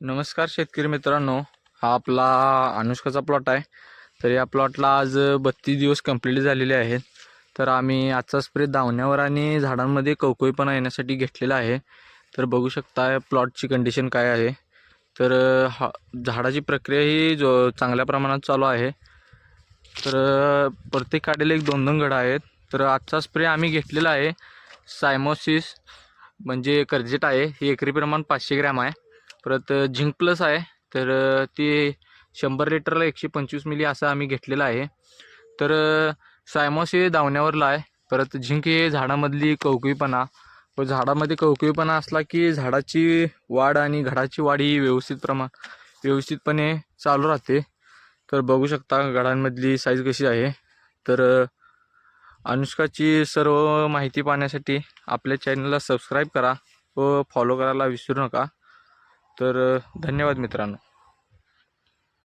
नमस्कार शेतकरी मित्रांनो, हा आपला अनुष्काचा प्लॉट आहे। तर या प्लॉटला आज 32 दिवस कंप्लीट झालेले आहेत। तर आम्ही आजचा स्प्रे दावण्यावर आणि झाडांमध्ये कवकवीपणा येण्यासाठी घेतलेला आहे। तर बघू शकता प्लॉटची कंडिशन काय आहे। तर झाडाची प्रक्रिया ही चांगल्या प्रमाणात चालू आहे। तर प्रत्येक काढीला एक 2-2 घड आहेत। तर आजचा स्प्रे आम्ही घेतलेला आहे सायमोसिस म्हणजे कर्जेट आहे। हे एकरी प्रमाण 500 ग्रॅम आहे। परत झिंक प्लस आहे। तर ती 100 लिटरला 125 मिली असं आम्ही घेतलेलं आहे। तर सायमोस हे दावण्यावरला आहे। परत झिंक हे झाडामधली कवकवीपणा व झाडामध्ये कवकवीपणा असला की झाडाची वाढ आणि घडाची वाढ ही व्यवस्थितपणे चालू राहते। तर बघू शकता घडांमधली साईज कशी आहे। तर अनुष्काची सर्व माहिती पाहण्यासाठी आपल्या चॅनलला सबस्क्राईब करा व फॉलो करायला विसरू नका। तर धन्यवाद मित्रांनो।